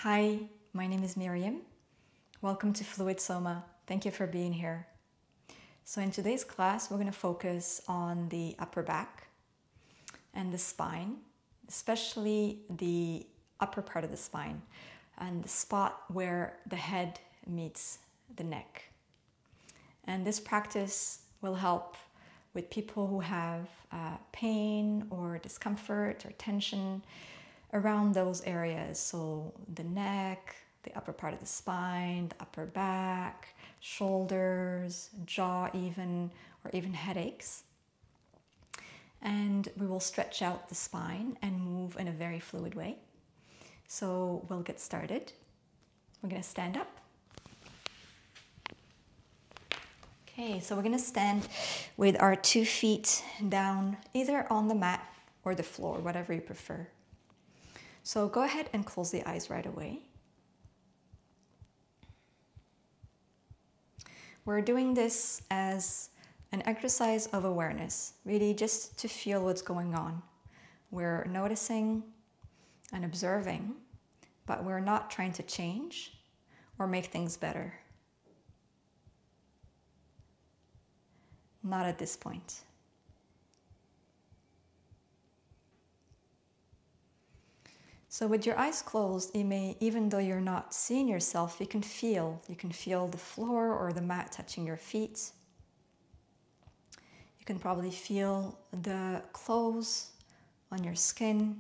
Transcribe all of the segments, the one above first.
Hi, my name is Meryem. Welcome to Fluid Soma. Thank you for being here. So in today's class, we're going to focus on the upper back and the spine, especially the upper part of the spine and the spot where the head meets the neck. And this practice will help with people who have pain or discomfort or tension around those areas. So the neck, the upper part of the spine, the upper back, shoulders, jaw even, or even headaches. And we will stretch out the spine and move in a very fluid way. So we'll get started. We're going to stand up. Okay, so we're going to stand with our 2 feet down, either on the mat or the floor, whatever you prefer. So go ahead and close the eyes right away. We're doing this as an exercise of awareness, really just to feel what's going on. We're noticing and observing, but we're not trying to change or make things better. Not at this point. So with your eyes closed, you may, even though you're not seeing yourself, you can feel the floor or the mat touching your feet. You can probably feel the clothes on your skin.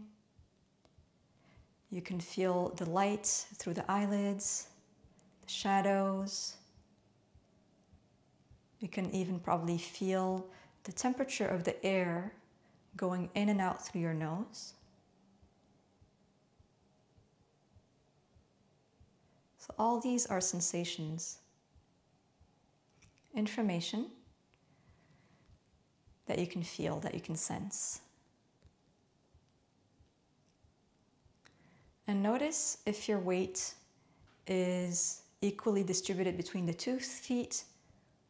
You can feel the light through the eyelids, the shadows. You can even probably feel the temperature of the air going in and out through your nose. So all these are sensations, information that you can feel, that you can sense. And notice if your weight is equally distributed between the 2 feet,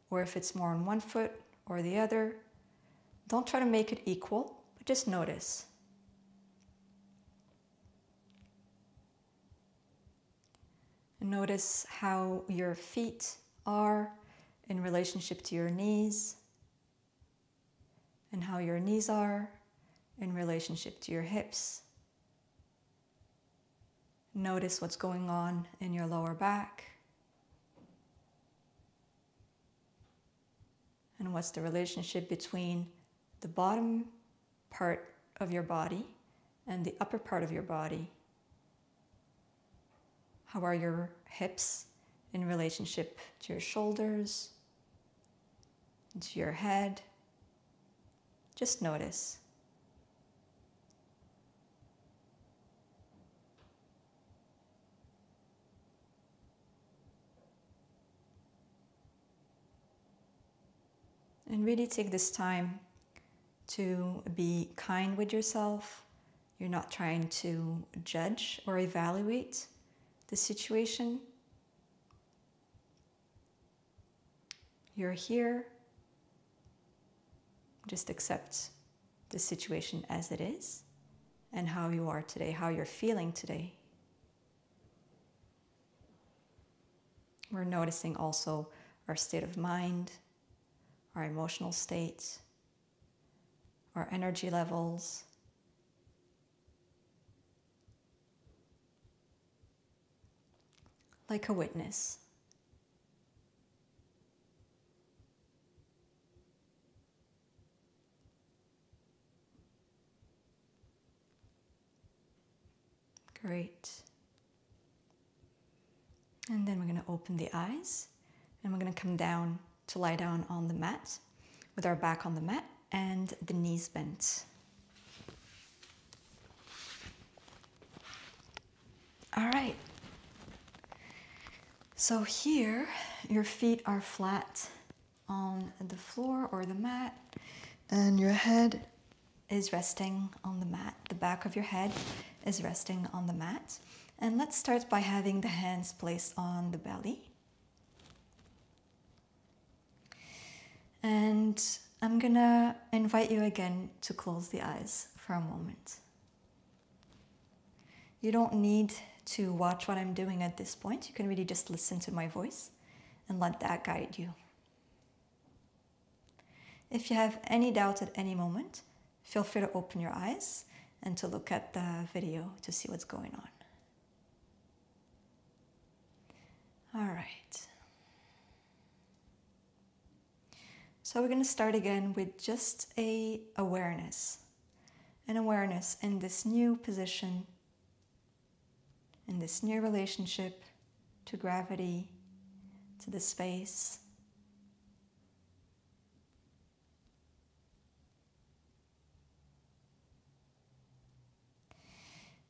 or if it's more on one foot or the other. Don't try to make it equal, but just notice. And notice how your feet are in relationship to your knees, and how your knees are in relationship to your hips. Notice what's going on in your lower back. And what's the relationship between the bottom part of your body and the upper part of your body? How are your hips in relationship to your shoulders, to your head? Just notice. And really take this time to be kind with yourself. You're not trying to judge or evaluate the situation. You're here. Just accept the situation as it is and how you are today, how you're feeling today. We're noticing also our state of mind, our emotional state, our energy levels. Like a witness. Great. And then we're going to open the eyes and we're going to come down to lie down on the mat with our back on the mat and the knees bent. All right. So here, your feet are flat on the floor or the mat, and your head is resting on the mat. The back of your head is resting on the mat. And let's start by having the hands placed on the belly. And I'm gonna invite you again to close the eyes for a moment. You don't need to watch what I'm doing at this point. You can really just listen to my voice and let that guide you. If you have any doubt at any moment, feel free to open your eyes and to look at the video to see what's going on. All right. So we're going to start again with just an awareness in this new position, in this new relationship to gravity, to the space.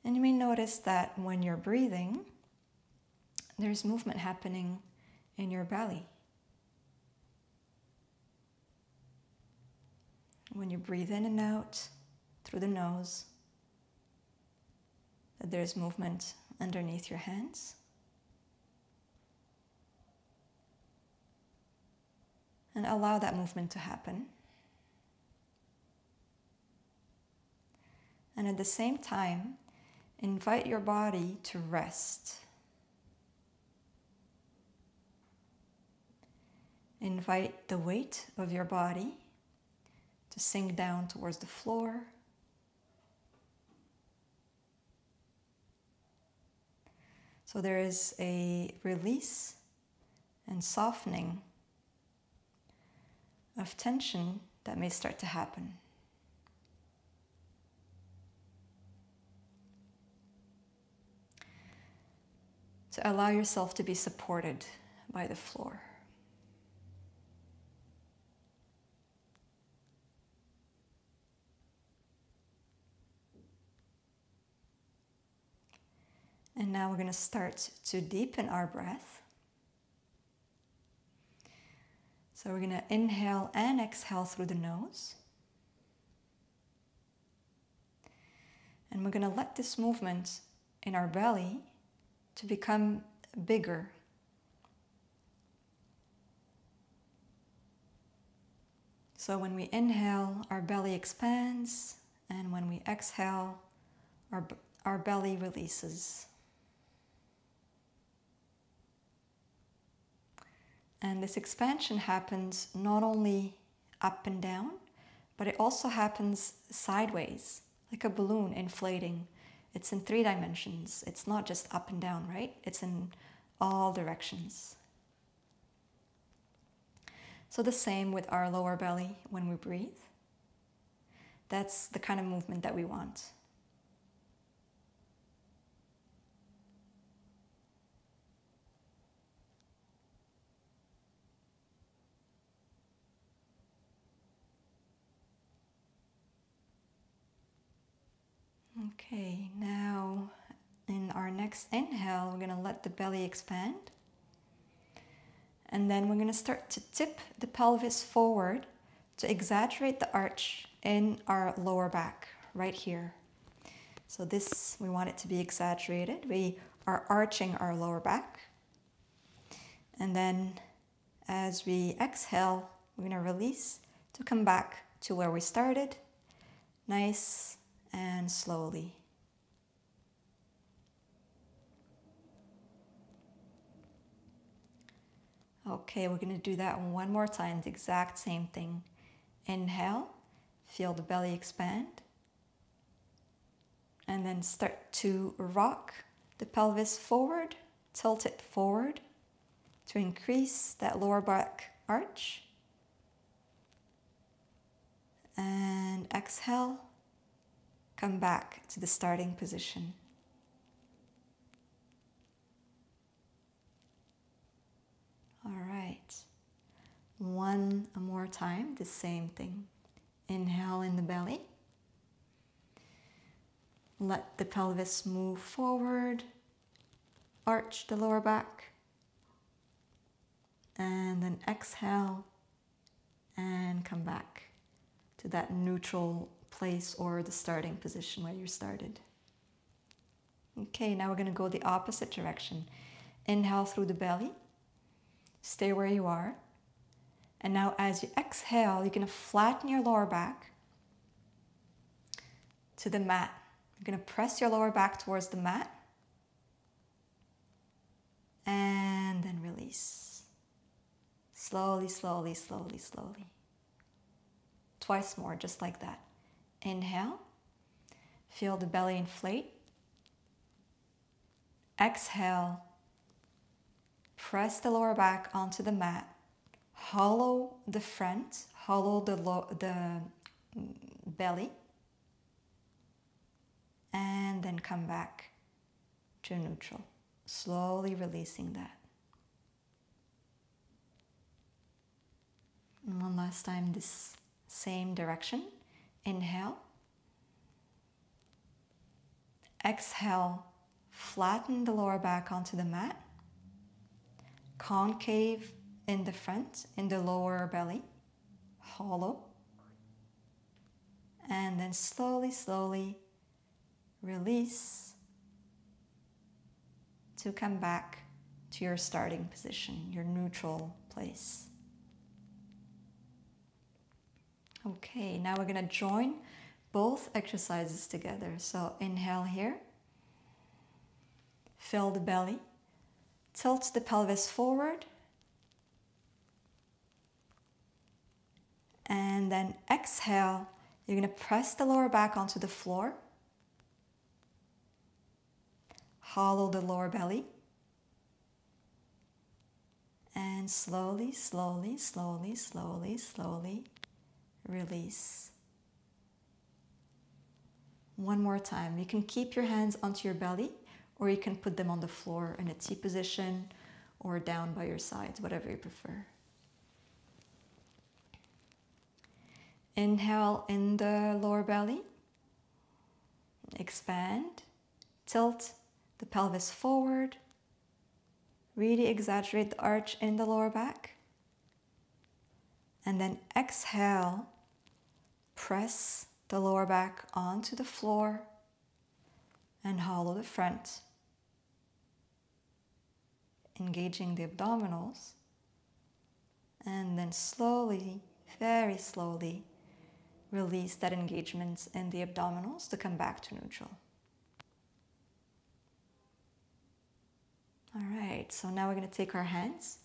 And you may notice that when you're breathing, there's movement happening in your belly. When you breathe in and out through the nose, that there's movement underneath your hands. And allow that movement to happen. And at the same time, invite your body to rest. Invite the weight of your body to sink down towards the floor. So there is a release and softening of tension that may start to happen. To allow yourself to be supported by the floor. And now we're going to start to deepen our breath. So we're going to inhale and exhale through the nose. And we're going to let this movement in our belly to become bigger. So when we inhale, our belly expands, and when we exhale, our belly releases. And this expansion happens not only up and down, but it also happens sideways, like a balloon inflating. It's in 3 dimensions. It's not just up and down, right? It's in all directions. So the same with our lower belly when we breathe. That's the kind of movement that we want. Okay, now in our next inhale, we're going to let the belly expand. And then we're going to start to tip the pelvis forward to exaggerate the arch in our lower back, right here. So this, we want it to be exaggerated. We are arching our lower back. And then as we exhale, we're going to release to come back to where we started. Nice and slowly. Okay, we're going to do that one more time, the exact same thing. Inhale, feel the belly expand. And then start to rock the pelvis forward, tilt it forward to increase that lower back arch. And exhale, come back to the starting position. All right, one more time, the same thing. Inhale in the belly. Let the pelvis move forward, arch the lower back, and then exhale and come back to that neutral place or the starting position where you started. Okay, now we're going to go the opposite direction. Inhale through the belly. Stay where you are. And now as you exhale, you're going to flatten your lower back to the mat. You're going to press your lower back towards the mat. Slowly, slowly, slowly, slowly. Twice more, just like that. Inhale. Feel the belly inflate. Exhale. Press the lower back onto the mat. Hollow the front, hollow the belly. And then come back to neutral. Slowly releasing that. And one last time, this same direction. Inhale. Exhale. Flatten the lower back onto the mat. Concave in the front, in the lower belly. Hollow. And then slowly, slowly release to come back to your starting position, your neutral place. Okay, now we're going to join both exercises together. So inhale here. Fill the belly. Tilt the pelvis forward. And then exhale. You're going to press the lower back onto the floor. Hollow the lower belly. And slowly, slowly, slowly, slowly, slowly release. One more time. You can keep your hands onto your belly, or you can put them on the floor in a T position or down by your sides, whatever you prefer. Inhale in the lower belly. Expand. Tilt the pelvis forward. Really exaggerate the arch in the lower back. And then exhale. Press the lower back onto the floor and hollow the front. Engaging the abdominals. And then slowly, very slowly, release that engagement in the abdominals to come back to neutral. All right, so now we're going to take our hands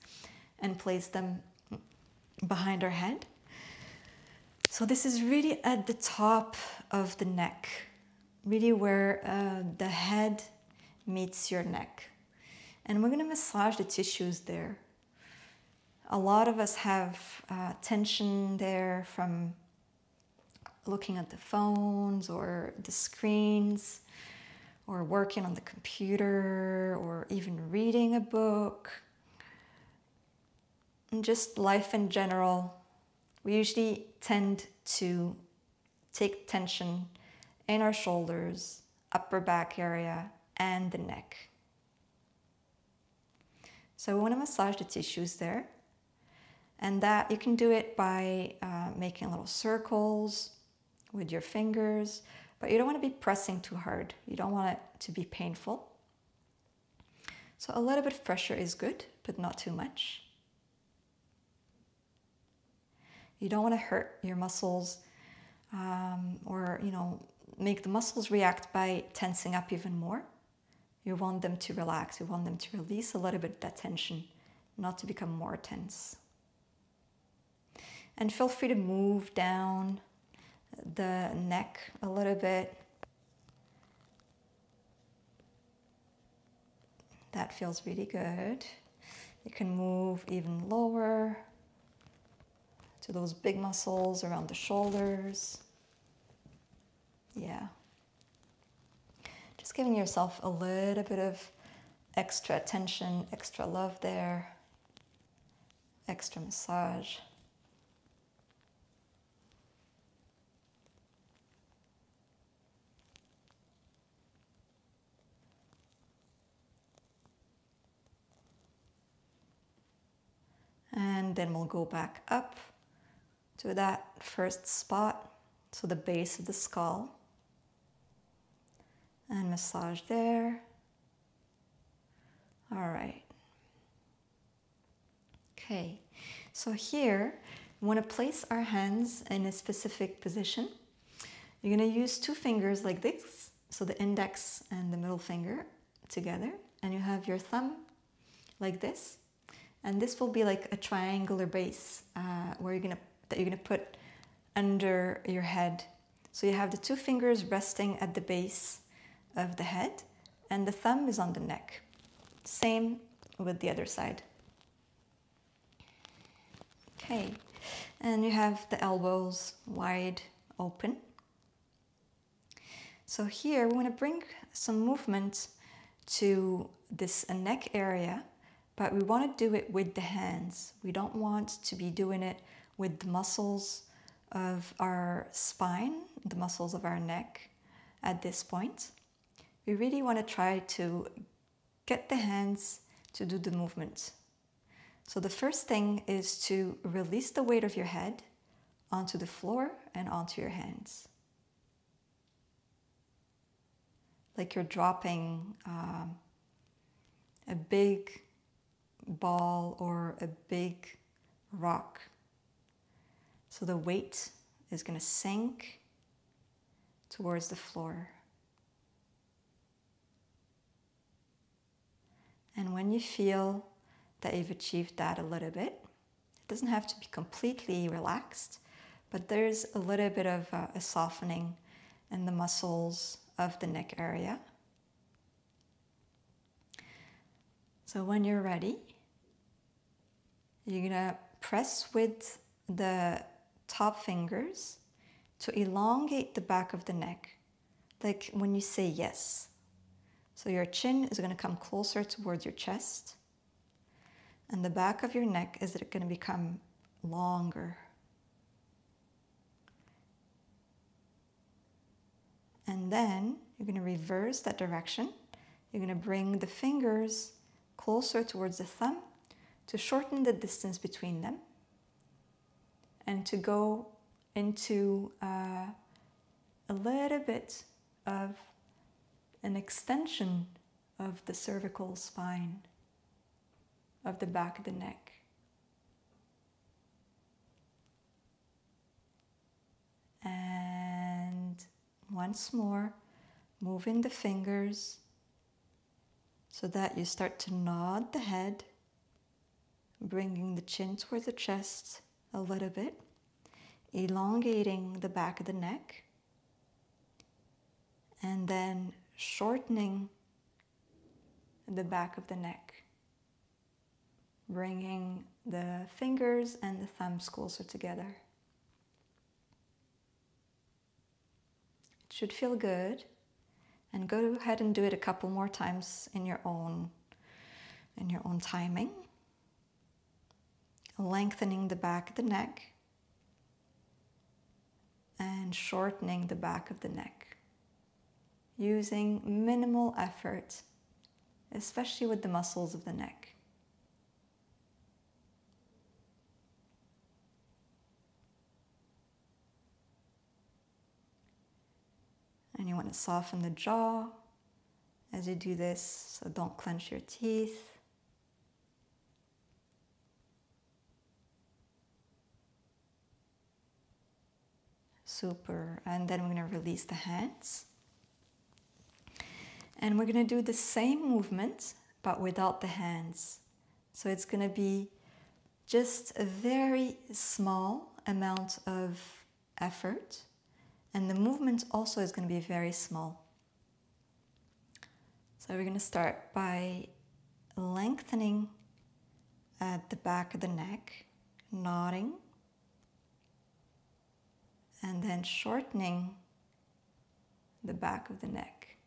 and place them behind our head. So this is really at the top of the neck, really where the head meets your neck. And we're going to massage the tissues there. A lot of us have tension there from looking at the phones or the screens, or working on the computer, or even reading a book. And just life in general, we usually tend to take tension in our shoulders, upper back area, and the neck. So we want to massage the tissues there. And that you can do it by making little circles with your fingers, but you don't want to be pressing too hard. You don't want it to be painful. So a little bit of pressure is good, but not too much. You don't want to hurt your muscles or, make the muscles react by tensing up even more. You want them to relax. You want them to release a little bit of that tension, not to become more tense. And feel free to move down the neck a little bit. That feels really good. You can move even lower to those big muscles around the shoulders. Yeah. Just giving yourself a little bit of extra attention, extra love there, extra massage. And then we'll go back up to that first spot, so the base of the skull. And massage there. All right. Okay, so here we want to place our hands in a specific position. You're going to use two fingers like this, so the index and the middle finger together, and you have your thumb like this. And this will be like a triangular base where that you're gonna put under your head. So you have the two fingers resting at the base of the head, and the thumb is on the neck. Same with the other side. Okay, and you have the elbows wide open. So here we want to bring some movement to this neck area, but we want to do it with the hands. We don't want to be doing it with the muscles of our spine, the muscles of our neck at this point. We really want to try to get the hands to do the movement. So the first thing is to release the weight of your head onto the floor and onto your hands. Like you're dropping a big ball or a big rock. So the weight is going to sink towards the floor. And when you feel that you've achieved that a little bit, it doesn't have to be completely relaxed, but there's a little bit of a softening in the muscles of the neck area. So when you're ready, you're gonna press with the top fingers to elongate the back of the neck, like when you say yes. So your chin is gonna come closer towards your chest, and the back of your neck is gonna become longer. And then you're going to reverse that direction. You're going to bring the fingers closer towards the thumb to shorten the distance between them and to go into a little bit of an extension of the cervical spine of the back of the neck. And once more, moving the fingers so that you start to nod the head, bringing the chin towards the chest a little bit, elongating the back of the neck, and then shortening the back of the neck, bringing the fingers and the thumbs closer together. It should feel good, and go ahead and do it a couple more times in your own timing. Lengthening the back of the neck and shortening the back of the neck, using minimal effort, especially with the muscles of the neck. And you want to soften the jaw as you do this, so don't clench your teeth. Super. And then we're going to release the hands. And we're going to do the same movement, but without the hands. So it's going to be just a very small amount of effort. And the movement also is going to be very small. So we're going to start by lengthening at the back of the neck, nodding, and then shortening the back of the neck.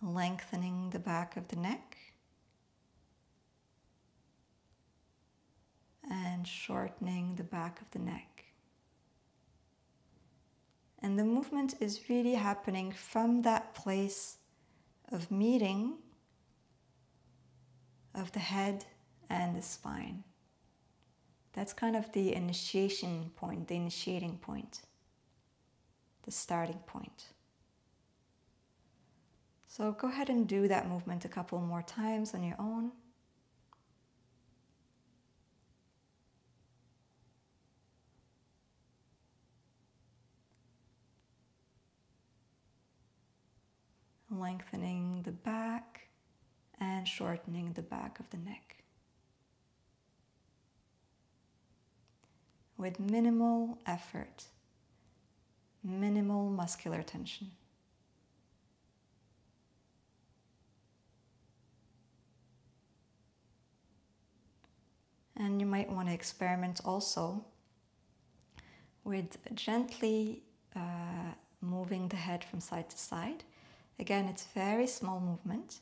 Lengthening the back of the neck and shortening the back of the neck. And the movement is really happening from that place of meeting of the head and the spine. That's kind of the initiation point, the initiating point, the starting point. So go ahead and do that movement a couple more times on your own. Lengthening the back and shortening the back of the neck. With minimal effort, minimal muscular tension. And you might want to experiment also with gently moving the head from side to side. Again, it's very small movement,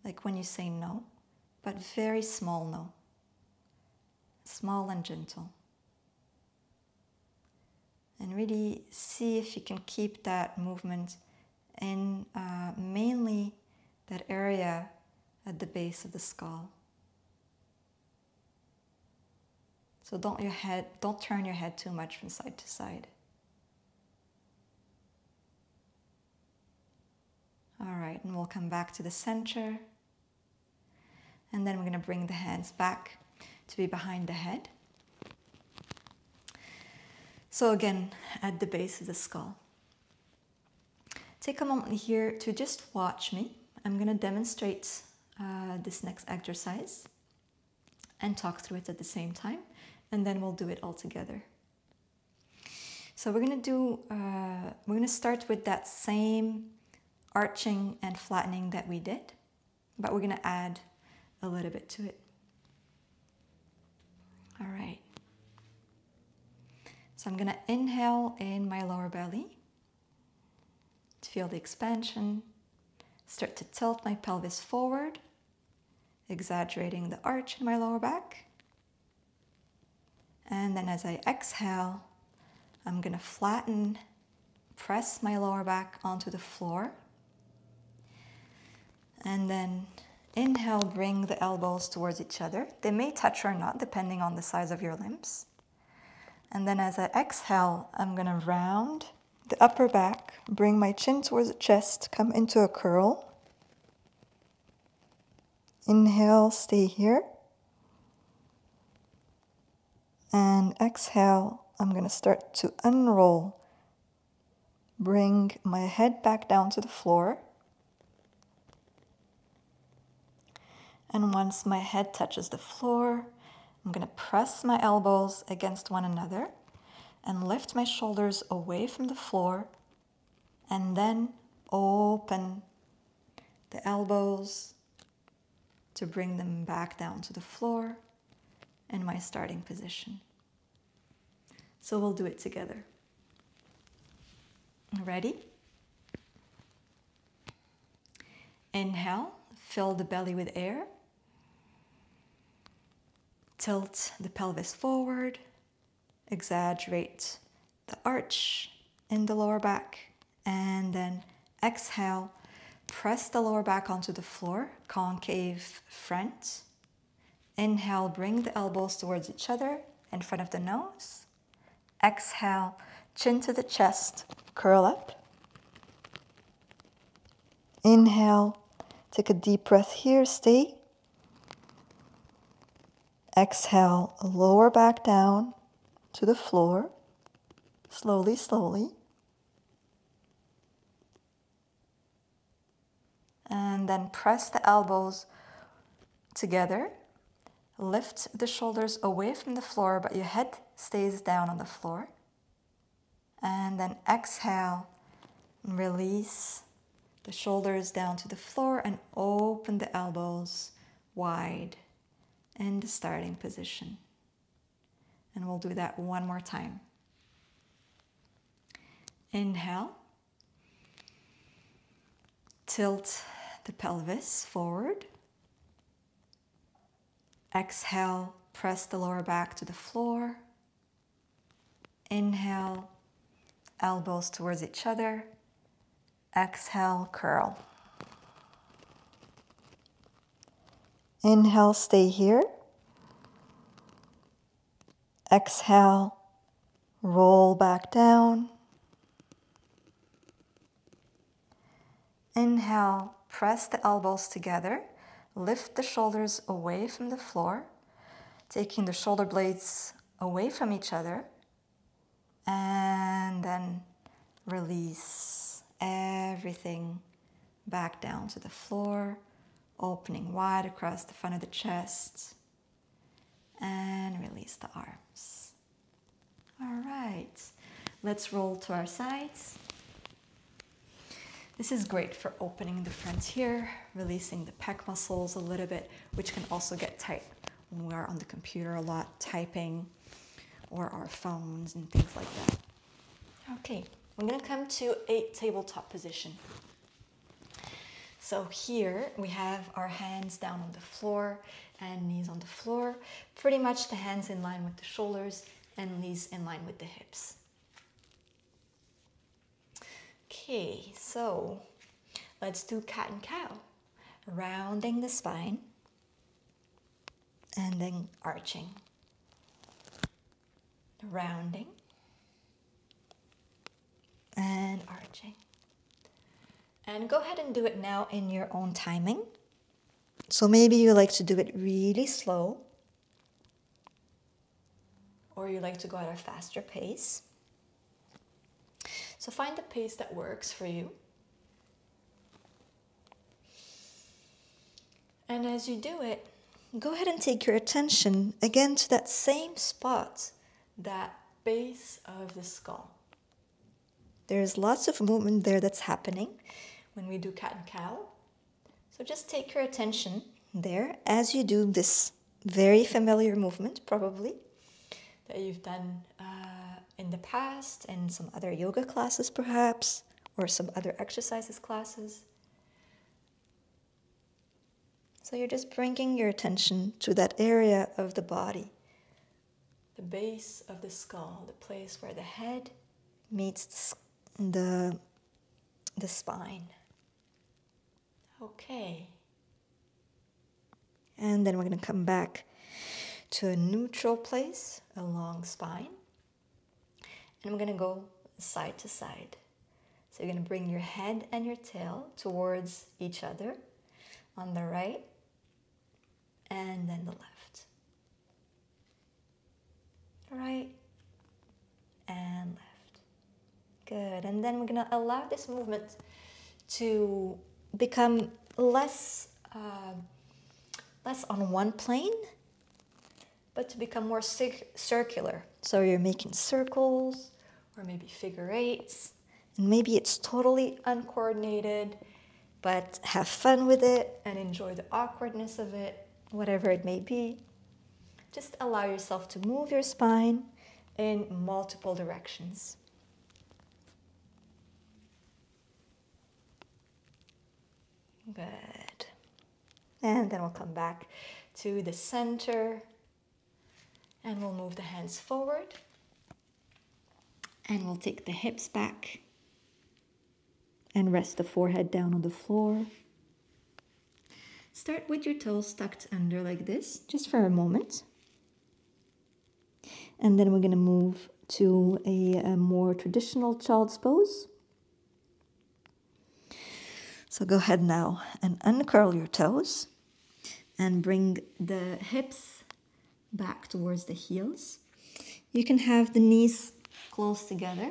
like when you say no, but very small no. Small and gentle. And really see if you can keep that movement in mainly that area at the base of the skull. So don't turn your head too much from side to side. All right, and we'll come back to the center. And then we're going to bring the hands back to be behind the head. So again, at the base of the skull. Take a moment here to just watch me. I'm going to demonstrate this next exercise and talk through it at the same time, and then we'll do it all together. So we're going to start with that same arching and flattening that we did, but we're going to add a little bit to it. All right. So I'm going to inhale in my lower belly to feel the expansion. Start to tilt my pelvis forward, exaggerating the arch in my lower back. And then as I exhale, I'm going to flatten, press my lower back onto the floor. And then inhale, bring the elbows towards each other. They may touch or not, depending on the size of your limbs. And then as I exhale, I'm going to round the upper back, bring my chin towards the chest, come into a curl. Inhale, stay here. And exhale, I'm going to start to unroll. Bring my head back down to the floor. And once my head touches the floor, I'm going to press my elbows against one another and lift my shoulders away from the floor, and then open the elbows to bring them back down to the floor in my starting position. So we'll do it together. Ready? Inhale, fill the belly with air. Tilt the pelvis forward, exaggerate the arch in the lower back, and then exhale, press the lower back onto the floor, concave front. Inhale, bring the elbows towards each other in front of the nose. Exhale, chin to the chest, curl up. Inhale, take a deep breath here, stay. Exhale, lower back down to the floor, slowly, slowly. And then press the elbows together. Lift the shoulders away from the floor, but your head stays down on the floor. And then exhale, release the shoulders down to the floor and open the elbows wide in the starting position. And we'll do that one more time. Inhale. Tilt the pelvis forward. Exhale, press the lower back to the floor. Inhale, elbows towards each other. Exhale, curl. Inhale, stay here. Exhale, roll back down. Inhale, press the elbows together. Lift the shoulders away from the floor, taking the shoulder blades away from each other. And then release everything back down to the floor. opening wide across the front of the chest, and release the arms. All right, let's roll to our sides. This is great for opening the front here, releasing the pec muscles a little bit, which can also get tight when we are on the computer a lot, typing, or our phones and things like that. Okay, we're going to come to a tabletop position. So here we have our hands down on the floor and knees on the floor. Pretty much the hands in line with the shoulders and knees in line with the hips. Okay, so let's do cat and cow. Rounding the spine and then arching. Rounding and arching. And go ahead and do it now in your own timing. So maybe you like to do it really slow, or you like to go at a faster pace. So find the pace that works for you. And as you do it, go ahead and take your attention again to that same spot, that base of the skull. There's lots of movement there that's happening when we do cat and cow. So just take your attention there as you do this very familiar movement, probably, that you've done in the past, in some other yoga classes perhaps, or some other exercises classes. So you're just bringing your attention to that area of the body, the base of the skull, the place where the head meets the spine. Okay. And then we're going to come back to a neutral place, a long spine. And we're going to go side to side. So you're going to bring your head and your tail towards each other on the right and then the left. Right and left. Good. And then we're going to allow this movement to become less on one plane, but to become more circular. So you're making circles or maybe figure eights, and maybe it's totally uncoordinated, but have fun with it and enjoy the awkwardness of it, whatever it may be. Just allow yourself to move your spine in multiple directions. Good. And then we'll come back to the center and we'll move the hands forward and we'll take the hips back and rest the forehead down on the floor. Start with your toes tucked under like this, just for a moment. And then we're going to move to a more traditional child's pose. So go ahead now and uncurl your toes and bring the hips back towards the heels. You can have the knees close together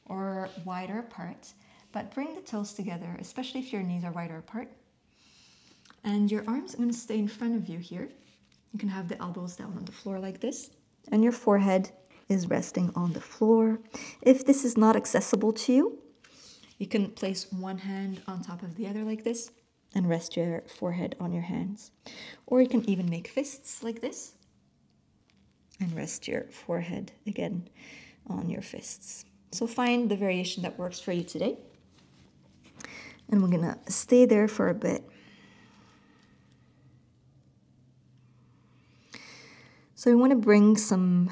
or wider apart, but bring the toes together, especially if your knees are wider apart. And your arms are going to stay in front of you here. You can have the elbows down on the floor like this, and your forehead is resting on the floor. If this is not accessible to you, you can place one hand on top of the other like this and rest your forehead on your hands. Or you can even make fists like this and rest your forehead again on your fists. So find the variation that works for you today. And we're gonna stay there for a bit. So we want to bring some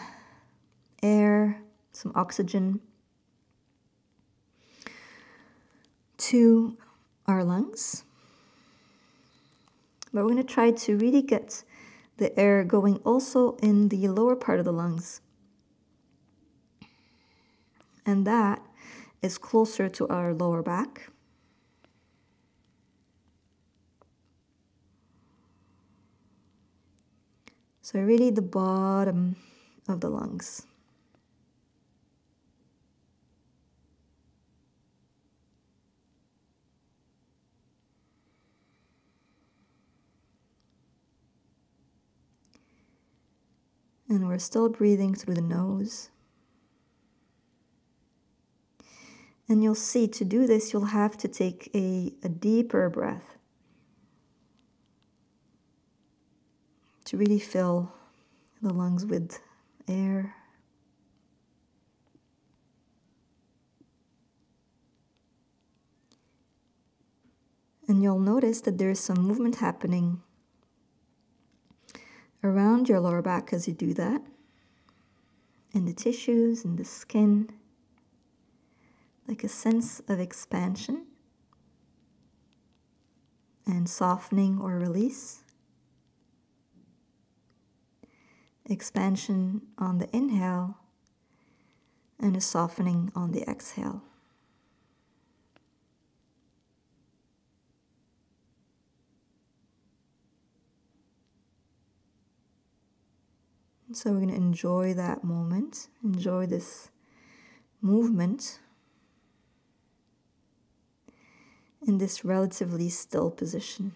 air, some oxygen to our lungs. But we're going to try to really get the air going also in the lower part of the lungs. And that is closer to our lower back. So really the bottom of the lungs. And we're still breathing through the nose. And you'll see, to do this, you'll have to take a deeper breath to really fill the lungs with air. And you'll notice that there's some movement happening around your lower back as you do that, in the tissues, in the skin, like a sense of expansion and softening or release. Expansion on the inhale and a softening on the exhale. So we're going to enjoy that moment, enjoy this movement in this relatively still position.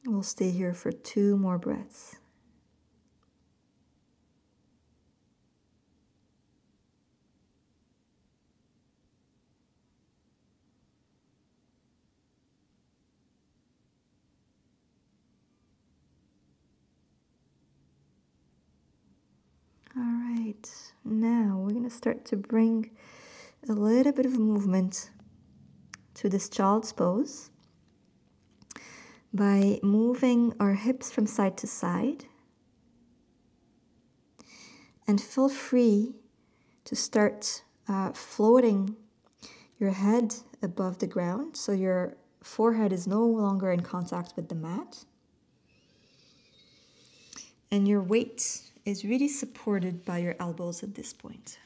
We'll stay here for 2 more breaths. All right, now we're going to start to bring a little bit of movement to this child's pose by moving our hips from side to side. And feel free to start floating your head above the ground so your forehead is no longer in contact with the mat. And your weight is really supported by your elbows at this point.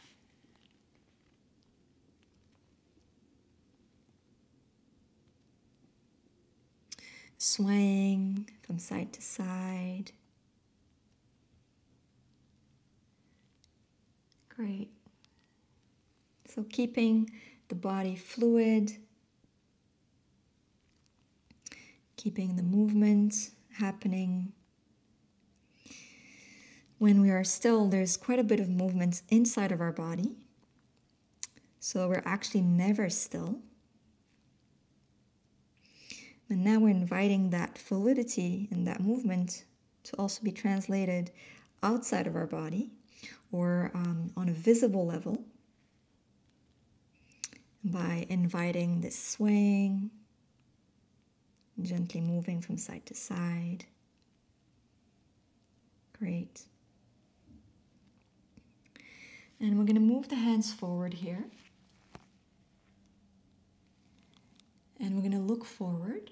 Swaying from side to side. Great. So keeping the body fluid, keeping the movement happening. When we are still, there's quite a bit of movement inside of our body. So we're actually never still. And now we're inviting that fluidity and that movement to also be translated outside of our body or on a visible level by inviting this swaying, gently moving from side to side. Great. And we're going to move the hands forward here. And we're going to look forward.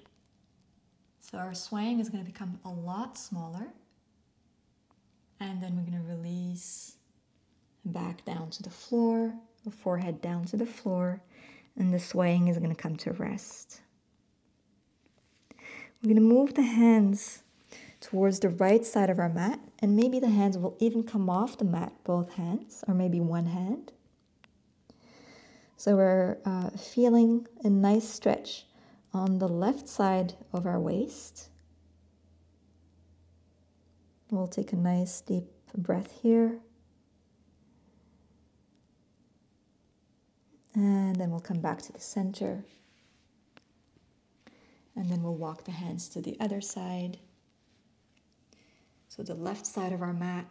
So our swaying is going to become a lot smaller. And then we're going to release back down to the floor, the forehead down to the floor, and the swaying is going to come to rest. We're going to move the hands towards the right side of our mat, and maybe the hands will even come off the mat, both hands, or maybe one hand. So we're feeling a nice stretch on the left side of our waist. We'll take a nice deep breath here. And then we'll come back to the center. And then we'll walk the hands to the other side. So the left side of our mat,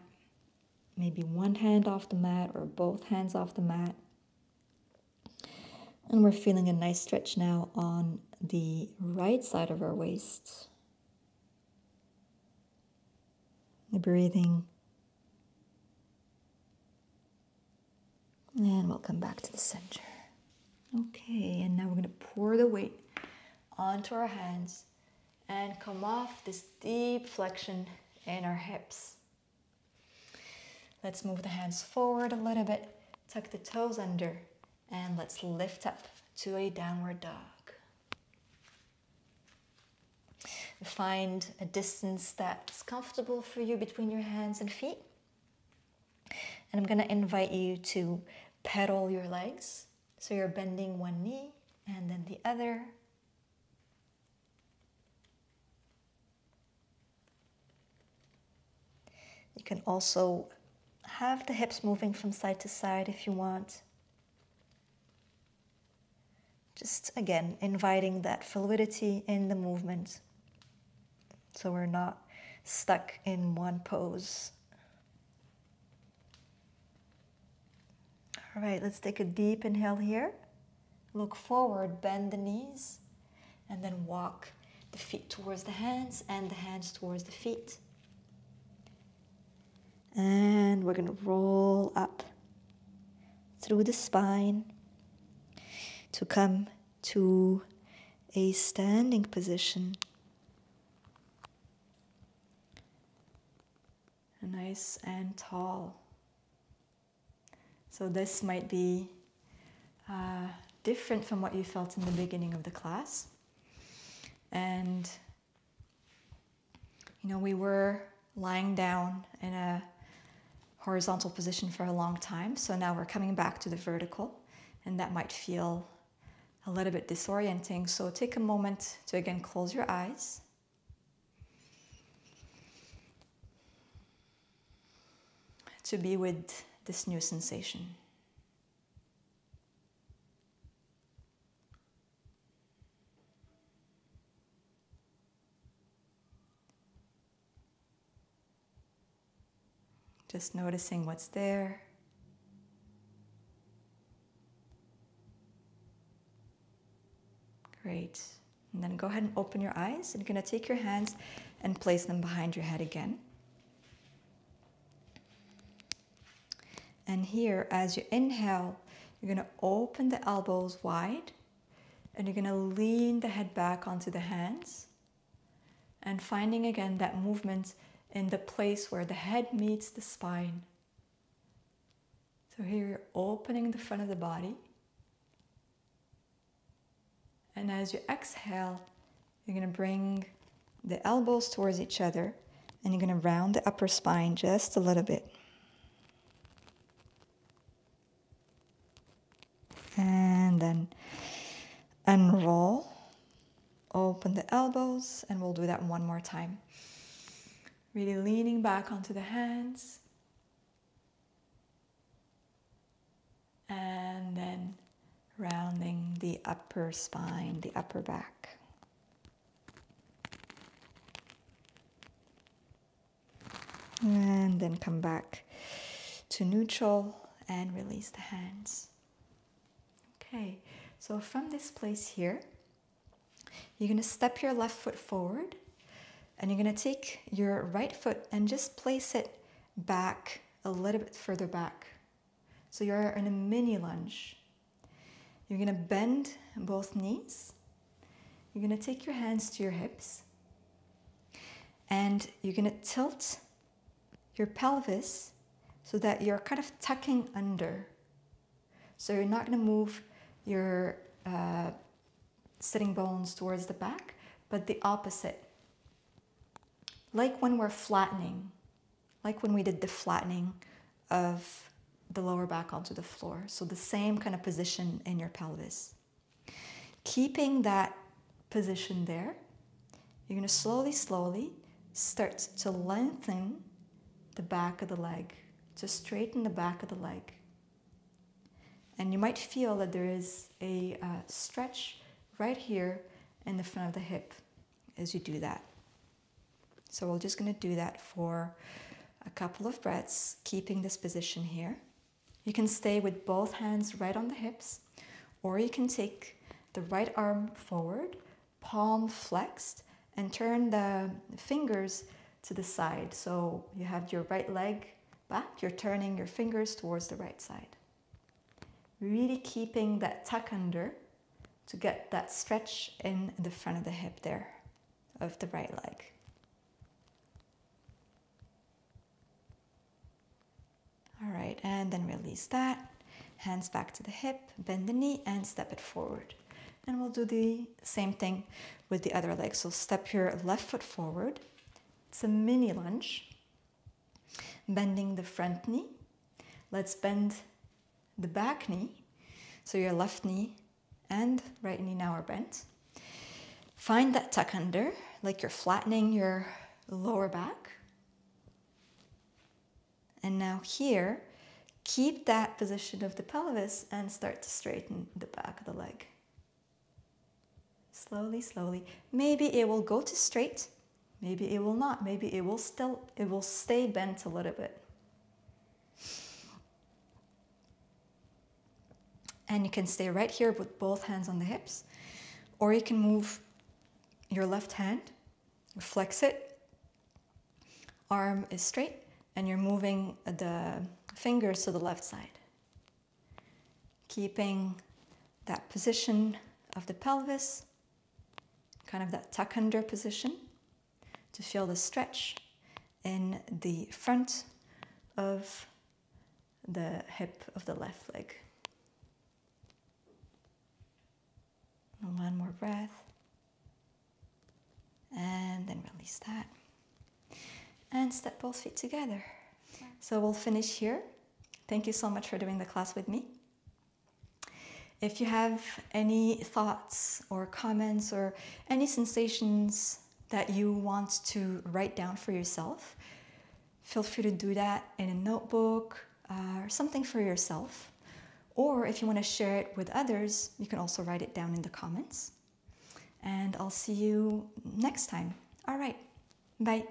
maybe one hand off the mat or both hands off the mat. And we're feeling a nice stretch now on the right side of our waist. Breathing. And we'll come back to the center. Okay, and now we're going to pour the weight onto our hands and come off this deep flexion in our hips. Let's move the hands forward a little bit, tuck the toes under, and let's lift up to a downward dog. Find a distance that's comfortable for you between your hands and feet. And I'm going to invite you to pedal your legs. So you're bending one knee and then the other. You can also have the hips moving from side to side if you want. Just again, inviting that fluidity in the movement, so we're not stuck in one pose. All right, let's take a deep inhale here. Look forward, bend the knees, and then walk the feet towards the hands and the hands towards the feet. And we're going to roll up through the spine to come to a standing position. Nice and tall. So this might be different from what you felt in the beginning of the class. And, you know, we were lying down in a horizontal position for a long time. So now we're coming back to the vertical, and that might feel a little bit disorienting. So take a moment to again close your eyes. To be with this new sensation. Just noticing what's there. Great. And then go ahead and open your eyes. And you're going to take your hands and place them behind your head again. And here, as you inhale, you're going to open the elbows wide. And you're going to lean the head back onto the hands. And finding again that movement in the place where the head meets the spine. So here you're opening the front of the body. And as you exhale, you're going to bring the elbows towards each other, and you're going to round the upper spine just a little bit. And then unroll, open the elbows, and we'll do that one more time. Really leaning back onto the hands. And then rounding the upper spine, the upper back. And then come back to neutral and release the hands. Okay, so from this place here, you're going to step your left foot forward, and you're going to take your right foot and just place it back a little bit further back. So you're in a mini lunge. You're going to bend both knees. You're going to take your hands to your hips. And you're going to tilt your pelvis so that you're kind of tucking under. So you're not going to move your sitting bones towards the back, but the opposite. Like when we're flattening, like when we did the flattening of the lower back onto the floor. So the same kind of position in your pelvis. Keeping that position there, you're going to slowly start to lengthen the back of the leg, to straighten the back of the leg. And you might feel that there is a stretch right here in the front of the hip as you do that. So we're just going to do that for a couple of breaths, keeping this position here. You can stay with both hands right on the hips, or you can take the right arm forward, palm flexed, and turn the fingers to the side. So you have your right leg back, you're turning your fingers towards the right side. Really keeping that tuck under to get that stretch in the front of the hip there, of the right leg. All right, and then release that. Hands back to the hip, bend the knee and step it forward. And we'll do the same thing with the other leg. So step your left foot forward. It's a mini lunge. Bending the front knee. Let's bend the back knee. So your left knee and right knee now are bent. Find that tuck under, like you're flattening your lower back. And now here, keep that position of the pelvis and start to straighten the back of the leg. Slowly, slowly. Maybe it will go to straight. Maybe it will not. Maybe it will stay bent a little bit. And you can stay right here with both hands on the hips, or you can move your left hand, flex it, arm is straight, and you're moving the fingers to the left side. Keeping that position of the pelvis, kind of that tuck under position, to feel the stretch in the front of the hip of the left leg. And one more breath. And then release that. And step both feet together. So we'll finish here. Thank you so much for doing the class with me. If you have any thoughts or comments or any sensations that you want to write down for yourself, feel free to do that in a notebook or something for yourself. Or if you want to share it with others, you can also write it down in the comments. And I'll see you next time. All right. Bye.